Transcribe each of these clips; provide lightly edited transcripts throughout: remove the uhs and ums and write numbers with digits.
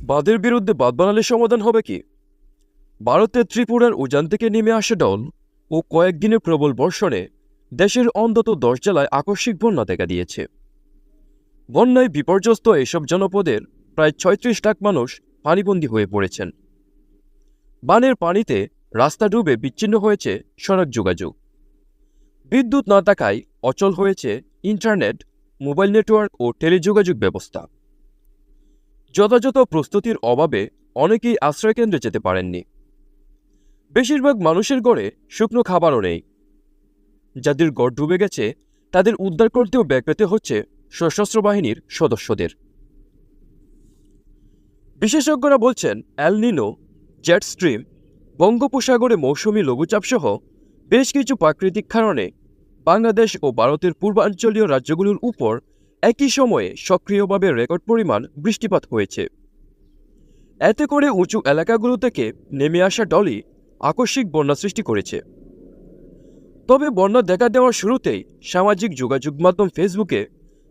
বাঁধের বিরুদ্ধে বাঁধ বানালে সমাধান হবে কি? ভারতের ত্রিপুরার উজান থেকে নেমে আসা ডল ও কয়েকদিনের প্রবল বর্ষণে দেশের অন্তত 10 জেলায় আকস্মিক বন্যা দেখা দিয়েছে। বন্যায় বিপর্যস্ত এসব জনপদের প্রায় 36 লাখ মানুষ পানিবন্দী হয়ে পড়েছেন। বানের পানিতে রাস্তা ডুবে বিচ্ছিন্ন হয়েছে সড়ক যোগাযোগ। বিদ্যুৎ না থাকায় অচল হয়েছে ইন্টারনেট, মোবাইল নেটওয়ার্ক ও টেলিযোগাযোগ ব্যবস্থা। যথাযথ প্রস্তুতির অভাবে অনেকেই আশ্রয়কেন্দ্রে যেতে পারেননি। বেশিরভাগ মানুষের ঘরে শুকনো খাবারও নেই। যাদের ঘর ডুবে গেছে তাদের উদ্ধার করতেও ব্যাগ পেতে হচ্ছে সশস্ত্র বাহিনীর সদস্যদের। বিশেষজ্ঞরা বলছেন, এল নিনো, জেট স্ট্রিম, বঙ্গোপসাগরে মৌসুমি লঘুচাপ সহ বেশ কিছু প্রাকৃতিক কারণে বাংলাদেশ ও ভারতের পূর্বাঞ্চলীয় রাজ্যগুলোর উপর একই সময়ে সক্রিয়ভাবে রেকর্ড পরিমাণ বৃষ্টিপাত হয়েছে। এতে করে উঁচু এলাকাগুলো থেকে নেমে আসা ডলি আকস্মিক বন্যা সৃষ্টি করেছে। তবে বন্যা দেখা দেওয়ার শুরুতেই সামাজিক যোগাযোগ মাধ্যম ফেসবুকে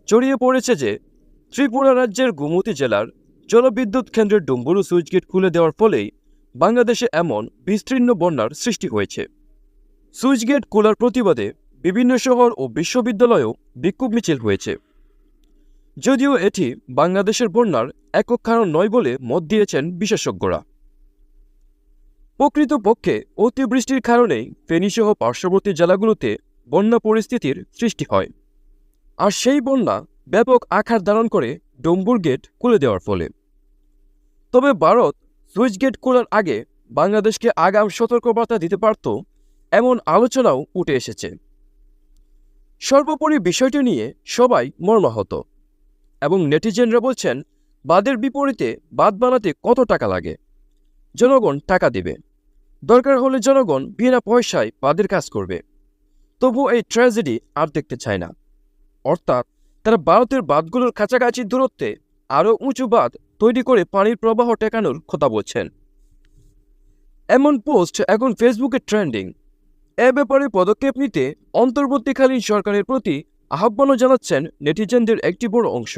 ছড়িয়ে পড়েছে যে ত্রিপুরা রাজ্যের গোমতী জেলার জলবিদ্যুৎ কেন্দ্রের ডুম্বুরু সুইচগেট খুলে দেওয়ার ফলেই বাংলাদেশে এমন বিস্তীর্ণ বন্যার সৃষ্টি হয়েছে। সুইচগেট খোলার প্রতিবাদে বিভিন্ন শহর ও বিশ্ববিদ্যালয়েও বিক্ষোভ মিছিল হয়েছে। যদিও এটি বাংলাদেশের বন্যার একক কারণ নয় বলে মত দিয়েছেন বিশেষজ্ঞরা। প্রকৃতপক্ষে অতিবৃষ্টির কারণেই ফেনীসহ পার্শ্ববর্তী জেলাগুলোতে বন্যা পরিস্থিতির সৃষ্টি হয়, আর সেই বন্যা ব্যাপক আকার ধারণ করে ডুম্বুর গেট খুলে দেওয়ার ফলে। তবে ভারত সুইচ গেট খোলার আগে বাংলাদেশকে আগাম সতর্কবার্তা দিতে পারত, এমন আলোচনাও উঠে এসেছে। সর্বোপরি বিষয়টি নিয়ে সবাই মর্মাহত এবং নেটিজেনরা বলছেন, বাঁধের বিপরীতে বাঁধ বানাতে কত টাকা লাগে? জনগণ টাকা দেবে, দরকার হলে জনগণ বিনা পয়সায় বাঁধের কাজ করবে। তবু এই ট্র্যাজেডি আর দেখতে চায় না। অর্থাৎ তারা ভারতের বাঁধগুলোর কাছাকাছি দূরত্বে আরও উঁচু বাঁধ তৈরি করে পানির প্রবাহ ঠেকানোর কথা বলছেন। এমন পোস্ট এখন ফেসবুকে ট্রেন্ডিং। এ ব্যাপারে পদক্ষেপ নিতে অন্তর্বর্তীকালীন সরকারের প্রতি আহ্বানও জানাচ্ছেন নেটিজেনদের একটি বড় অংশ।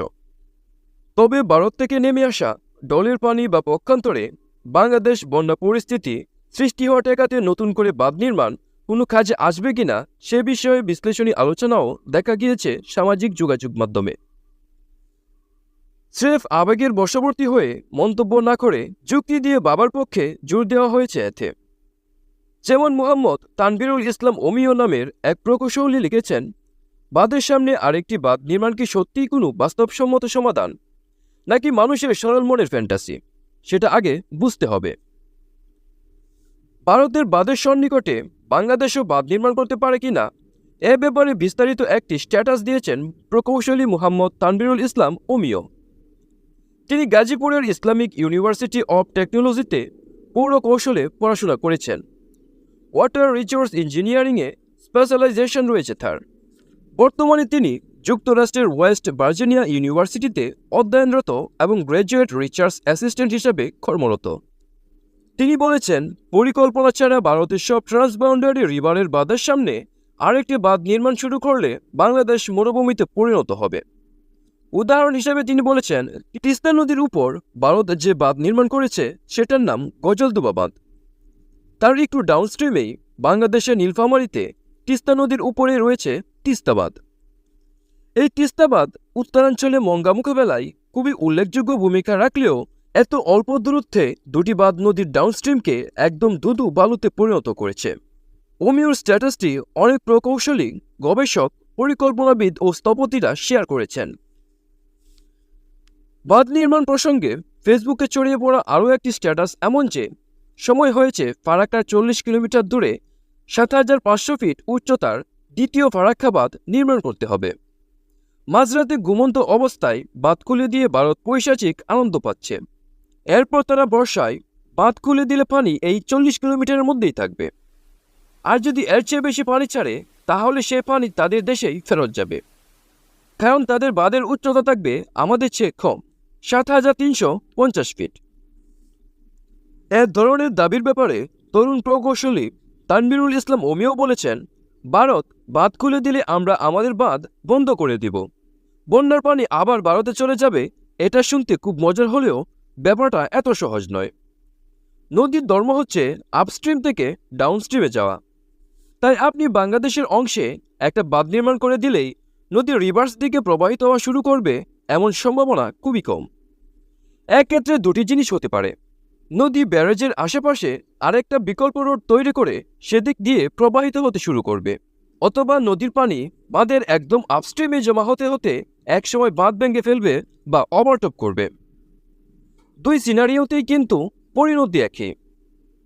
তবে ভারত থেকে নেমে আসা ডলের পানি বা পক্ষান্তরে বাংলাদেশ বন্যা পরিস্থিতি সৃষ্টি হওয়া ঠেকাতে নতুন করে বাঁধ নির্মাণ কোনো কাজে আসবে কিনা সে বিষয়ে বিশ্লেষণী আলোচনাও দেখা গিয়েছে সামাজিক যোগাযোগ মাধ্যমে। স্রেফ আবেগের বশবর্তী হয়ে মন্তব্য না করে যুক্তি দিয়ে বাবার পক্ষে জোর দেওয়া হয়েছে এতে। যেমন মোহাম্মদ তানবিরুল ইসলাম অমিয় নামের এক প্রকৌশলী লিখেছেন, বাঁধের সামনে আরেকটি বাঁধ নির্মাণ কি সত্যিই কোনো বাস্তবসম্মত সমাধান, নাকি মানুষের সরল মনের ফ্যান্টাসি, সেটা আগে বুঝতে হবে। ভারতের বাঁধের সন্নিকটে বাংলাদেশও বাঁধ নির্মাণ করতে পারে কিনা এ ব্যাপারে বিস্তারিত একটি স্ট্যাটাস দিয়েছেন প্রকৌশলী মোহাম্মদ তানবিরুল ইসলাম অমিয়। তিনি গাজীপুরের ইসলামিক ইউনিভার্সিটি অব টেকনোলজিতে পৌর কৌশলে পড়াশোনা করেছেন। ওয়াটার রিসোর্স ইঞ্জিনিয়ারিংয়ে স্পেশালাইজেশন রয়েছে তার। বর্তমানে তিনি যুক্তরাষ্ট্রের ওয়েস্ট ভার্জিনিয়া ইউনিভার্সিটিতে অধ্যয়নরত এবং গ্র্যাজুয়েট রিসার্চ অ্যাসিস্ট্যান্ট হিসেবে কর্মরত। তিনি বলেছেন, পরিকল্পনা ছাড়া ভারতের সব ট্রান্সবাউন্ডারি রিভারের বাঁধের সামনে আরেকটি বাঁধ নির্মাণ শুরু করলে বাংলাদেশ মরুভূমিতে পরিণত হবে। উদাহরণ হিসেবে তিনি বলেছেন, তিস্তা নদীর উপর ভারত যে বাঁধ নির্মাণ করেছে সেটার নাম গজলদুবা বাঁধ। তার একটু ডাউনস্ট্রিমেই বাংলাদেশের নীলফামারীতে তিস্তা নদীর উপরে রয়েছে তিস্তা বাঁধ। এই তিস্তা বাঁধ উত্তরাঞ্চলে মঙ্গা মোকাবেলায় খুবই উল্লেখযোগ্য ভূমিকা রাখলেও এত অল্প দূরত্বে দুটি বাঁধ নদীর ডাউনস্ট্রিমকে একদম দুদু বালুতে পরিণত করেছে। অমিয়র স্ট্যাটাসটি অনেক প্রকৌশলী, গবেষক, পরিকল্পনাবিদ ও স্থপতিরা শেয়ার করেছেন। বাঁধ নির্মাণ প্রসঙ্গে ফেসবুকে ছড়িয়ে পড়া আরও একটি স্ট্যাটাস এমন যে, সময় হয়েছে ফারাক্কার 40 কিলোমিটার দূরে ৭,৫০০ ফিট উচ্চতার দ্বিতীয় ফারাক্কা বাঁধ নির্মাণ করতে হবে। মাঝরাতে ঘুমন্ত অবস্থায় বাঁধ খুলে দিয়ে ভারত পৈশাচিক আনন্দ পাচ্ছে। এরপর তারা বর্ষায় বাঁধ খুলে দিলে পানি এই 40 কিলোমিটারের মধ্যেই থাকবে। আর যদি এর চেয়ে বেশি পানি ছাড়ে তাহলে সে পানি তাদের দেশেই ফেরত যাবে, কারণ তাদের বাঁধের উচ্চতা থাকবে আমাদের চেয়ে কম, ৭,৩৫০ ফিট। এ ধরনের দাবির ব্যাপারে তরুণ প্রকৌশলী তানবিরুল ইসলাম অমিয় বলেছেন, ভারত বাঁধ খুলে দিলে আমরা আমাদের বাঁধ বন্ধ করে দিব, বন্যার পানি আবার ভারতে চলে যাবে। এটা শুনতে খুব মজার হলেও ব্যাপারটা এত সহজ নয়। নদীর ধর্ম হচ্ছে আপস্ট্রিম থেকে ডাউনস্ট্রিমে যাওয়া। তাই আপনি বাংলাদেশের অংশে একটা বাঁধ নির্মাণ করে দিলেই নদী রিভার্স দিকে প্রবাহিত হওয়া শুরু করবে এমন সম্ভাবনা খুবই কম। এক ক্ষেত্রে দুটি জিনিস হতে পারে: নদী ব্যারেজের আশেপাশে আরেকটা বিকল্প রোড তৈরি করে সেদিক দিয়ে প্রবাহিত হতে শুরু করবে, অথবা নদীর পানি বাঁধের একদম আপস্ট্রিমে জমা হতে হতে একসময় বাঁধ ভেঙে ফেলবে বা ওভারটপ করবে। দুই সিনারিওতেই কিন্তু পরিণতি একই: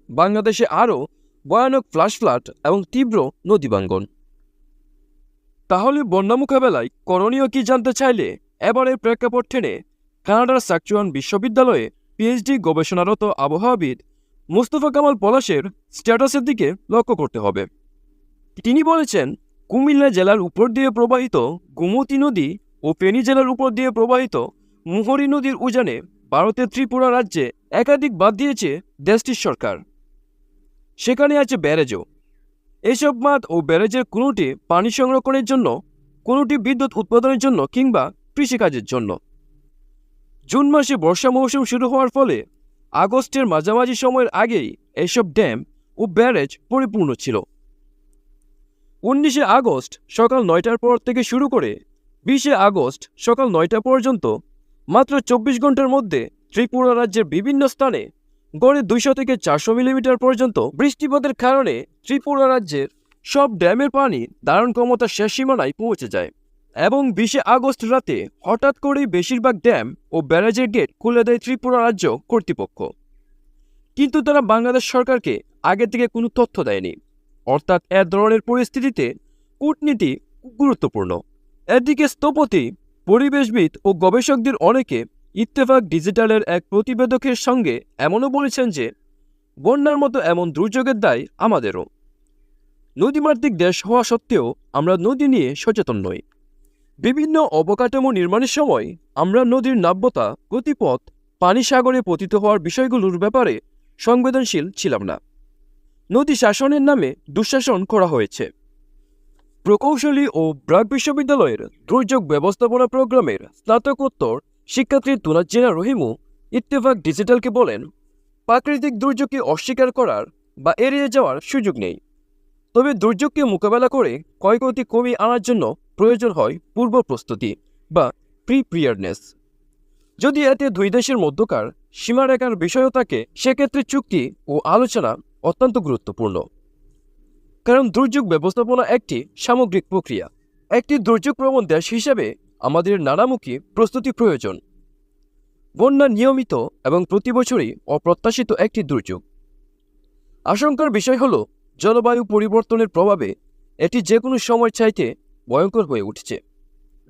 বাংলাদেশে আরও ভয়ানক ফ্ল্যাশ ফ্লাড এবং তীব্র নদী ভাঙ্গন। তাহলে বন্যা মোকাবেলায় করণীয় কি জানতে চাইলে এবারের প্রেক্ষাপট টেনে কানাডার সাকচুয়ান বিশ্ববিদ্যালয়ে পিএইচডি গবেষণারত আবহাওয়াবিদ মুস্তফা কামাল পলাশের স্ট্যাটাসের দিকে লক্ষ্য করতে হবে। তিনি বলেছেন, কুমিল্লা জেলার উপর দিয়ে প্রবাহিত গোমতী নদী ও ফেনী জেলার উপর দিয়ে প্রবাহিত মুহুরী নদীর উজানে ভারতের ত্রিপুরা রাজ্যে একাধিক বাঁধ দিয়েছে দেশটির সরকার। সেখানে আছে ব্যারেজও। এসব বাঁধ ও ব্যারেজের কোনোটি পানি সংরক্ষণের জন্য, কোনোটি বিদ্যুৎ উৎপাদনের জন্য কিংবা কৃষিকাজের জন্য। জুন মাসে বর্ষা মৌসুম শুরু হওয়ার ফলে আগস্টের মাঝামাঝি সময়ের আগেই এসব ড্যাম ও ব্যারেজ পরিপূর্ণ ছিল। 19 আগস্ট সকাল 9টার পর থেকে শুরু করে 20 আগস্ট সকাল 9টা পর্যন্ত মাত্র 24 ঘন্টার মধ্যে ত্রিপুরা রাজ্যের বিভিন্ন স্থানে গড়ে 200 থেকে 400 মিলিমিটার পর্যন্ত বৃষ্টিপাতের কারণে ত্রিপুরা রাজ্যের সব ড্যামের পানি ধারণ ক্ষমতার শেষ সীমানায় পৌঁছে যায় এবং 20 আগস্ট রাতে হঠাৎ করেই বেশিরভাগ ড্যাম ও ব্যারেজের গেট খুলে দেয় ত্রিপুরা রাজ্য কর্তৃপক্ষ। কিন্তু তারা বাংলাদেশ সরকারকে আগে থেকে কোনো তথ্য দেয়নি। অর্থাৎ এ ধরনের পরিস্থিতিতে কূটনীতি গুরুত্বপূর্ণ। এদিকে স্থপতি, পরিবেশবিদ ও গবেষকদের অনেকে ইত্তেফাক ডিজিটালের এক প্রতিবেদকের সঙ্গে এমনও বলেছেন যে বন্যার মতো এমন দুর্যোগের দায় আমাদেরও। নদীমাতৃক দেশ হওয়া সত্ত্বেও আমরা নদী নিয়ে সচেতন নই। বিভিন্ন অবকাঠামো নির্মাণের সময় আমরা নদীর নাব্যতা, গতিপথ, পানি সাগরে পতিত হওয়ার বিষয়গুলোর ব্যাপারে সংবেদনশীল ছিলাম না। নদী শাসনের নামে দুঃশাসন করা হয়েছে। প্রকৌশলী ও ব্র্যাক বিশ্ববিদ্যালয়ের দুর্যোগ ব্যবস্থাপনা প্রোগ্রামের স্নাতকোত্তর শিক্ষার্থী তুনাজ্জিনা রহিমু ইত্তেফাক ডিজিটালকে বলেন, প্রাকৃতিক দুর্যোগকে অস্বীকার করার বা এড়িয়ে যাওয়ার সুযোগ নেই। তবে দুর্যোগকে মোকাবেলা করে ক্ষয়ক্ষতি কমিয়ে আনার জন্য প্রয়োজন হয় পূর্ব প্রস্তুতি বা প্রিপেয়ারনেস। যদি এতে দুই দেশের মধ্যকার সীমারেখার বিষয়ও থাকে, সেক্ষেত্রে চুক্তি ও আলোচনা অত্যন্ত গুরুত্বপূর্ণ। কারণ দুর্যোগ ব্যবস্থাপনা একটি সামগ্রিক প্রক্রিয়া। একটি দুর্যোগপ্রবণ দেশ হিসেবে আমাদের নানামুখী প্রস্তুতি প্রয়োজন। বন্যা নিয়মিত এবং প্রতি বছরই অপ্রত্যাশিত একটি দুর্যোগ। আশঙ্কার বিষয় হল জলবায়ু পরিবর্তনের প্রভাবে এটি যে কোনো সময় চাইতে ভয়ঙ্কর হয়ে উঠছে।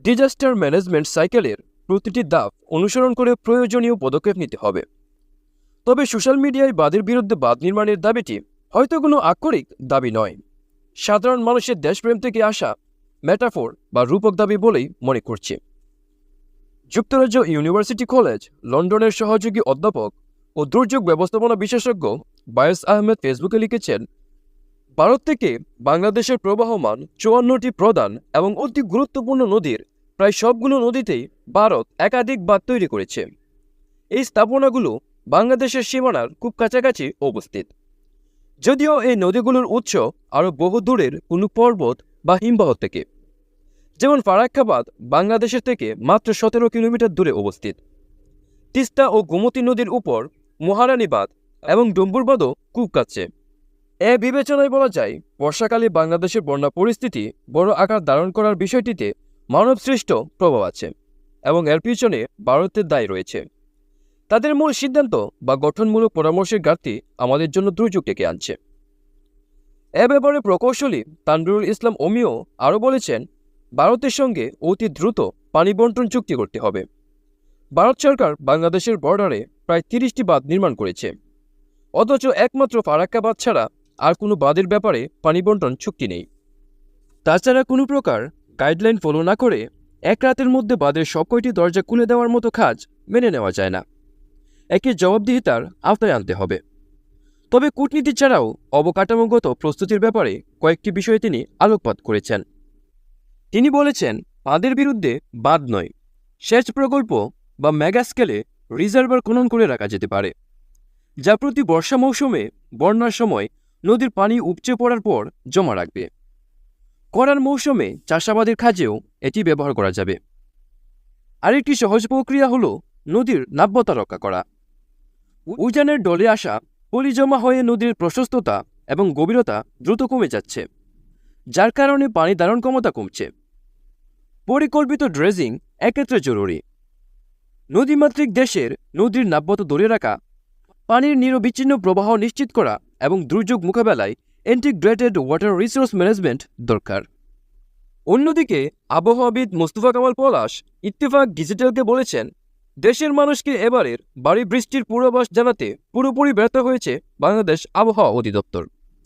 ডিজাস্টার ম্যানেজমেন্ট সাইকেলের প্রতিটি ধাপ অনুসরণ করে প্রয়োজনীয় পদক্ষেপ নিতে হবে। তবে সোশ্যাল মিডিয়ায় বাঁধের বিরুদ্ধে বাঁধ নির্মাণের দাবিটি হয়তো কোনো আক্ষরিক দাবি নয়, সাধারণ মানুষের দেশপ্রেম থেকে আসা মেটাফোর বা রূপক দাবি বলেই মনে করছে। যুক্তরাজ্য ইউনিভার্সিটি কলেজ লন্ডনের সহযোগী অধ্যাপক ও দুর্যোগ ব্যবস্থাপনা বিশেষজ্ঞ বায়েস আহমেদ ফেসবুকে লিখেছেন, ভারত থেকে বাংলাদেশের প্রবাহমান 54টি প্রধান এবং অতি গুরুত্বপূর্ণ নদীর প্রায় সবগুলো নদীতেই ভারত একাধিক বাঁধ তৈরি করেছে। এই স্থাপনাগুলো বাংলাদেশের সীমানার খুব কাছাকাছি অবস্থিত। যদিও এই নদীগুলোর উৎস আরও বহু দূরের কোনো পর্বত বা হিমবাহ থেকে, যেমন ফারাক্কা বাঁধ বাংলাদেশের থেকে মাত্র 17 কিলোমিটার দূরে অবস্থিত। তিস্তা ও গোমতী নদীর উপর মহারানী বাঁধ এবং ডম্বুর বাঁধও খুব কাছে। এ বিবেচনায় বলা যায়, বর্ষাকালে বাংলাদেশের বন্যা পরিস্থিতি বড় আকার ধারণ করার বিষয়টিতে মানবসৃষ্ট প্রভাব আছে এবং এর পিছনে ভারতের দায় রয়েছে। তাদের মূল সিদ্ধান্ত বা গঠনমূলক পরামর্শের ঘাটতি আমাদের জন্য দুর্যোগ ডেকে আনছে। এ ব্যাপারে প্রকৌশলী তানভীরুল ইসলাম অমিয় আরও বলেছেন, ভারতের সঙ্গে অতি দ্রুত পানি বন্টন চুক্তি করতে হবে। ভারত সরকার বাংলাদেশের বর্ডারে প্রায় 30টি বাঁধ নির্মাণ করেছে, অথচ একমাত্র ফারাক্কা বাঁধ ছাড়া আর কোনো বাঁধের ব্যাপারে পানি বন্টন চুক্তি নেই। তাছাড়া কোনো প্রকার গাইডলাইন ফলো না করে এক রাতের মধ্যে বাঁধের সব কয়টি দরজা খুলে দেওয়ার মতো কাজ মেনে নেওয়া যায় না। একে জবাবদিহিতার আওতায় আনতে হবে। তবে কূটনীতি ছাড়াও অবকাঠামোগত প্রস্তুতির ব্যাপারে কয়েকটি বিষয়ে তিনি আলোকপাত করেছেন। তিনি বলেছেন, বাঁধের বিরুদ্ধে বাঁধ নয়, সেচ প্রকল্প বা মেগা স্কেলে রিজার্ভার খনন করে রাখা যেতে পারে, যা প্রতি বর্ষা মৌসুমে বন্যার সময় নদীর পানি উপচে পড়ার পর জমা রাখবে। খরার মৌসুমে চাষাবাদের কাজেও এটি ব্যবহার করা যাবে। আরেকটি সহজ প্রক্রিয়া হল নদীর নাব্যতা রক্ষা করা। উজানের ডলে আসা পলি জমা হয়ে নদীর প্রশস্ততা এবং গভীরতা দ্রুত কমে যাচ্ছে, যার কারণে পানি ধারণ ক্ষমতা কমছে। পরিকল্পিত ড্রেজিং এক্ষেত্রে জরুরি। নদীমাতৃক দেশের নদীর নাব্যতা ধরে রাখা, পানির নিরবিচ্ছিন্ন প্রবাহ নিশ্চিত করা এবং দুর্যোগ মোকাবেলায় ইন্টিগ্রেটেড ওয়াটার রিসোর্স ম্যানেজমেন্ট দরকার। অন্যদিকে আবহাওয়াবিদ মোস্তফা কামাল পলাশ ইত্তেফাক ডিজিটালকে বলেছেন, দেশের মানুষকে এবারের ভারী বৃষ্টির পূর্বাভাস জানাতে পুরোপুরি ব্যর্থ হয়েছে বাংলাদেশ আবহাওয়া অধিদপ্তর।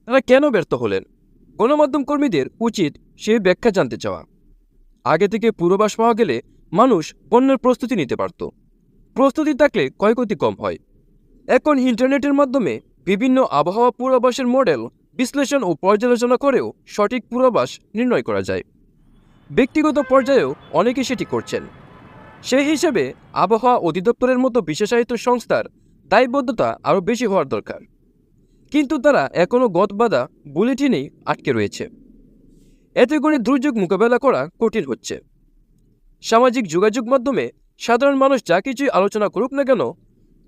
তারা কেন ব্যর্থ হলেন? গণমাধ্যম কর্মীদের উচিত সেই ব্যাখ্যা জানতে চাওয়া। আগে থেকে পূর্বাভাস পাওয়া গেলে মানুষ বন্যার প্রস্তুতি নিতে পারত। প্রস্তুতি থাকলে ক্ষয়ক্ষতি কম হয়। এখন ইন্টারনেটের মাধ্যমে বিভিন্ন আবহাওয়া পূর্বাভাসের মডেল বিশ্লেষণ ও পর্যালোচনা করেও সঠিক পূর্বাভাস নির্ণয় করা যায়। ব্যক্তিগত পর্যায়েও অনেকে সেটি করছেন। সেই হিসেবে আবহাওয়া অধিদপ্তরের মতো বিশেষায়িত সংস্থার দায়বদ্ধতা আরও বেশি হওয়ার দরকার। কিন্তু তারা এখনও গতবাধা বুলেটিনেই আটকে রয়েছে। এতে করে দুর্যোগ মোকাবেলা করা কঠিন হচ্ছে। সামাজিক যোগাযোগ মাধ্যমে সাধারণ মানুষ যা কিছুই আলোচনা করুক না কেন,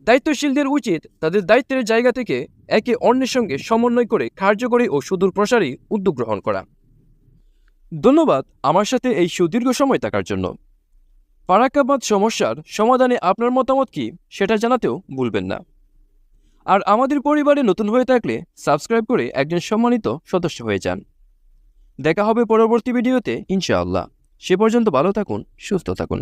দায়িত্বশীলদের উচিত তাদের দায়িত্বের জায়গা থেকে একে অন্যের সঙ্গে সমন্বয় করে কার্যকরী ও সুদূর প্রসারী উদ্যোগ গ্রহণ করা। ধন্যবাদ আমার সাথে এই সুদীর্ঘ সময় থাকার জন্য। ফারাক্কাবাদ সমস্যার সমাধানে আপনার মতামত কি সেটা জানাতেও ভুলবেন না। আর আমাদের পরিবারে নতুন হয়ে থাকলে সাবস্ক্রাইব করে একজন সম্মানিত সদস্য হয়ে যান। দেখা হবে পরবর্তী ভিডিওতে ইনশাআল্লাহ। সে পর্যন্ত ভালো থাকুন, সুস্থ থাকুন।